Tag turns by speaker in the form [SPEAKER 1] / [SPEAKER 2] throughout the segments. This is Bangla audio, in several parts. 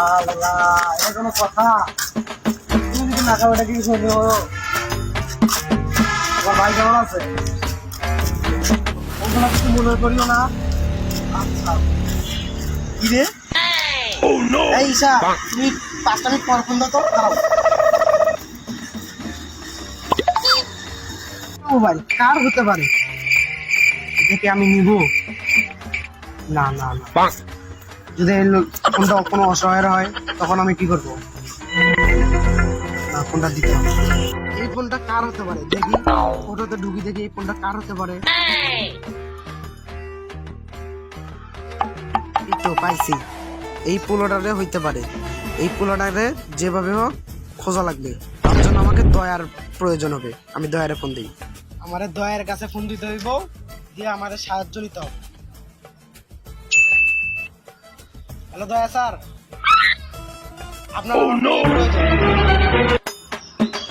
[SPEAKER 1] আল্লাহ, এটা কোনো কথা? তুমি যদি না খাও এটা কি করবে? তোমার ভাই কেমন আছে? ওগুলো কিছু মনে করিও না। আচ্ছা, কি রে? এই ঈশা, তুমি 5 মিনিট পর ফোন দাও তো। দাঁড়াও। মোবাইল কার হতে পারে? এটাকে আমি নিব না না না। যদি ফোনটা কোনো অসহায় হয় তখন আমি কি করবো? না, ফোনটা দিতে হবে। এই ফোনটা কার হতে পারে দেখি, ফটোতে ঢুকি দেখি এই ফোনটা কার হতে পারে। এই তো পাইছি, এই পোলোটারে হইতে পারে। এই পোলোটারে যেভাবে হোক খোঁজা লাগবে, তার জন্য আমাকে দয়ার প্রয়োজন হবে। আমি দয়ারে ফোন দিই। আমার দয়ার কাছে ফোন দিতে হইব, দিয়ে আমার সাহায্য নিতে হবে। হ্যালো দয়া স্যার, আপনার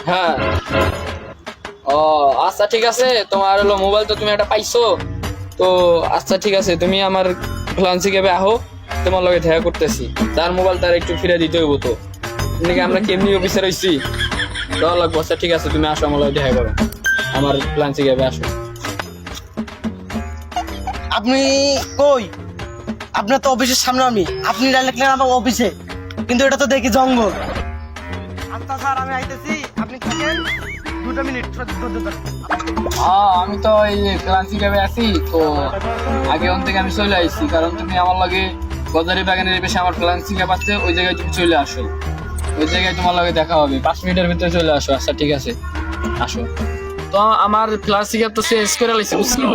[SPEAKER 2] হ্যাঁ। ও আচ্ছা ঠিক আছে, তোমার হলো মোবাইল তো তুমি একটা পাইছো তো। আচ্ছা ঠিক আছে, তুমি আমার ফ্লান্সি ক্যাবে আহো, তোমার লগে দেখা করতেছি। তার মোবাইল তার একটু ফিরে দিতে হইব তো। এদিকে আমরা কেমনি অফিসে রইছি, দেওয়া লাগবো। আচ্ছা ঠিক আছে, তুমি আসো আমার লগে দেখা করো, আমার ফ্লান্সি ক্যাবে আসো।
[SPEAKER 1] আপনি কই? আপনার তো অফিসের সামনে আমি, আপনি ডাইরেক্টলি আমার অফিসে, কিন্তু এটা তো দেখি জঙ্গল। আচ্ছা স্যার, আমি আইতেছি, আপনি থাকেন 2 মিনিট ধৈর্য ধরেন।
[SPEAKER 2] আমি তো এই ফ্লান্সি ক্যাবে আছি তো, আগে ওন থেকে আমি চলে আইছি, কারণ তুমি আমার লগে গজারি বাগানের বেশি আমার ফ্লান্সি ক্যাব আছে, ওই জায়গায় তুমি চলে আসো। ওই জায়গায় তোমার লগে দেখা হবে, 5 মিনিটের ভিতরে চলে আসো। আচ্ছা ঠিক আছে, আসো। তো আমার ফ্লান্সি ক্যাব তো চেঞ্জ করে লাইছে, বুঝছো?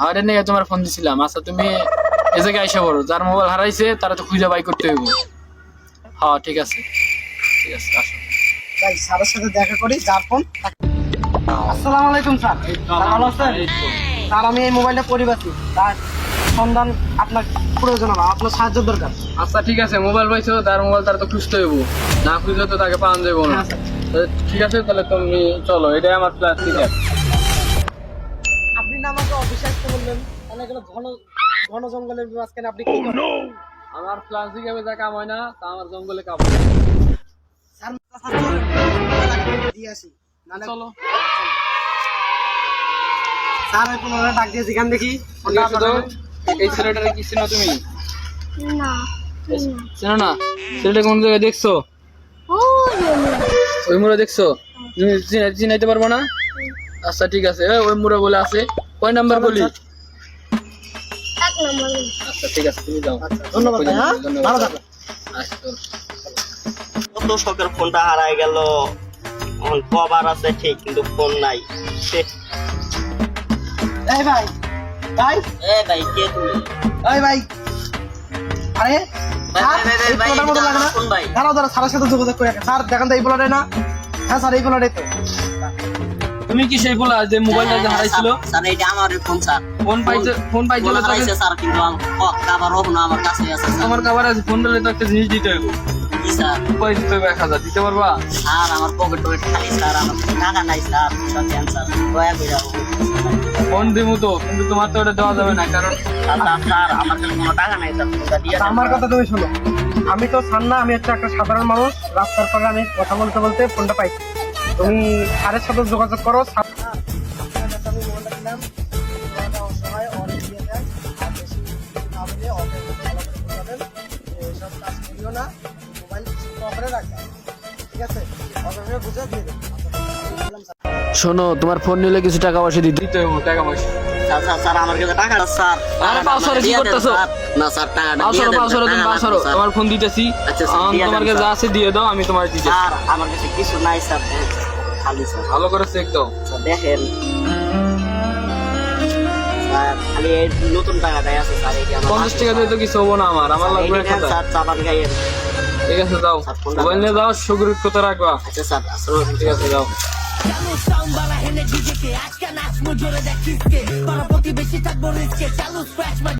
[SPEAKER 2] আর এর নিয়ে তোমার ফোন দিছিলাম। আচ্ছা তুমি এই জায়গায় আইসা বলো, যার মোবাইল হারাইছে তারা তো খুঁজে বাই করতে হইব। হ্যাঁ ঠিক আছে, ঠিক আছে, আসো।
[SPEAKER 1] ভাই স্যারের সাথে দেখা করি, যার ফোন। আসসালামু আলাইকুম স্যার। ভালো আছেন? স্যার আমি এই মোবাইলটা পরিবাসী, তার সন্ধান আপনার প্রয়োজন হবে, আপনার সাহায্য দরকার।
[SPEAKER 2] আচ্ছা ঠিক আছে, মোবাইল পাইছো, তার মোবাইল তার তো খুঁজতে হইব, না খুঁজলে তো তাকে পাওয়া যাবে না। ঠিক আছে, তাহলে তুমি চলো, এটাই আমার প্লাস্টিক ক্যাব।
[SPEAKER 1] আপনি না আমাকে অফিসে আসতে বললেন, তাহলে এগুলো ঘন ঘন জঙ্গলের মাঝখানে আপনি কি করেন?
[SPEAKER 2] আমার প্লাস্টিক ক্যাবে যা কাম হয় না, তা আমার জঙ্গলে কাম হয়।
[SPEAKER 1] স্যার চলুন, দিয়ে আসি। নাহলে
[SPEAKER 2] চলো।
[SPEAKER 1] স্যার ওই পুনরায় ডাক দিয়ে যেখান দেখি।
[SPEAKER 2] ঠিক আছে, তো এই ছেলেটারে কি চেনো তুমি?
[SPEAKER 3] না
[SPEAKER 2] চেনো না? ছেলেটা কোন জায়গায় দেখছো? ওই মুড়ে দেখছো? তুমি চিনাইতে পারবো না? আচ্ছা ঠিক আছে, ওই মুড়ে বলে আছে। কয় নাম্বার বলি?
[SPEAKER 3] 1 নম্বর।
[SPEAKER 2] আচ্ছা ঠিক আছে, তুমি যাও।
[SPEAKER 1] ধন্যবাদ ভাই, হ্যাঁ? ভালো থাকো।
[SPEAKER 2] আচ্ছা চলো।
[SPEAKER 4] কত শখের ফোনটা হারাই গেল। এখন কভার আছে ঠিক, কিন্তু ফোন নাই।
[SPEAKER 1] এই ভাই, ভাই,
[SPEAKER 4] এ ভাই, কে তুমি?
[SPEAKER 1] এই ভাই, আরে
[SPEAKER 4] ভাই,
[SPEAKER 1] স্যার,
[SPEAKER 4] ভাই, ভাই,
[SPEAKER 1] এই
[SPEAKER 4] ভাই,
[SPEAKER 1] পোলাটার মতো
[SPEAKER 4] এটা
[SPEAKER 1] লাগে না?
[SPEAKER 4] কোন ভাই?
[SPEAKER 1] দাঁড়াও দাঁড়াও, স্যারের সাথে যোগাযোগ করে রাখেন। স্যার দেখেন তো এই পোলাটাই না? হ্যাঁ স্যার, এই পোলাটাই তো।
[SPEAKER 2] তুমি কি সেই বলা যে মোবাইলটা যে হারাইছিল?
[SPEAKER 4] স্যার এটা আমার ফোন স্যার।
[SPEAKER 2] ফোন পাইছে
[SPEAKER 4] ফোন হারাইছে স্যার, কিন্তু কাভার ওখানে আমার কাছে আছে স্যার।
[SPEAKER 2] আমার কাবার আছে, ফোন দিলে তো একটা জিনিস দিতে হবে।
[SPEAKER 4] কি স্যার?
[SPEAKER 2] উপায় দিতে হবে, 1000 দিতে পারবা?
[SPEAKER 4] স্যার আমার পকেট খালি স্যার, আমার টাকা নাই স্যার। সব ক্যান্সার, দয়া করে
[SPEAKER 2] ফোন দিমু তো, কিন্তু তোমার তো ওটা দেওয়া যাবে না, কারণ
[SPEAKER 4] স্যার আমার কাছে কোনো টাকা নাই স্যার। ফোনটা দিয়ে দেন।
[SPEAKER 1] আমার কথা তুমি শোনো, আমি তো স্যার না, আমি হচ্ছে একটা সাধারণ মানুষ। রাস্তার পরে আমি কথা বলতে বলতে ফোনটা পাইছি। তুমি স্যারের সাথে যোগাযোগ করো। স্যার আপনার কাছে আমি মোবাইলটা দিলাম, মোবাইলটা অসহায়, অরে দিয়ে দেন। আর বেশি না বলে ওকে ভালো করে বোঝাবেন যে এসব কাজ করিও না, মোবাইল করে রাখবেন, ঠিক আছে? ওকে বুঝে দিয়ে দেবেন।
[SPEAKER 2] শোনো, তোমার ফোন নিলে কিছু টাকা পয়সা দিতে হবে, টাকা পয়সা।
[SPEAKER 4] স্যার স্যার স্যার আমার কাছে টাকা আছে স্যার।
[SPEAKER 2] আরে পাঁচশো কি করতেছো?
[SPEAKER 4] না স্যার টাকাটা দিয়ে
[SPEAKER 2] পাঁচশো
[SPEAKER 4] দেন।
[SPEAKER 2] পাঁচশো তুমি পাঁচশো, তোমার ফোন দিতেছি।
[SPEAKER 4] আচ্ছা, স্যার, দিয়ে
[SPEAKER 2] তোমার
[SPEAKER 4] দেন,
[SPEAKER 2] কাছে যা
[SPEAKER 4] স্যার।
[SPEAKER 2] আছে দিয়ে দাও, আমি তোমার দিতেছি।
[SPEAKER 4] স্যার আমার কাছে কিছু নাই স্যার, খালি স্যার।
[SPEAKER 2] ভালো করে চেক দাও।
[SPEAKER 4] স্যার দেখেন স্যার, খালি এই নতুন টাকাটাই আছে স্যার। এই যে আমার
[SPEAKER 2] 50 টাকা দিয়ে তো কিছু হবো না, আমার লাগবে
[SPEAKER 4] এই নেন স্যার, চাপান গাইয়ের।
[SPEAKER 2] ঠিক আছে যাও,
[SPEAKER 4] স্যার, ফোনটা
[SPEAKER 2] মোবাইল নিয়ে যাও, সুরক্ষিত রাখবা।
[SPEAKER 4] আচ্ছা স্যার, আসলে
[SPEAKER 2] ঠিক আছে যাও।
[SPEAKER 5] Chalo sound bala hene DJ ke aaj ka naach mo jore da kiske para poti beshi thakbo risk ke chalo scratch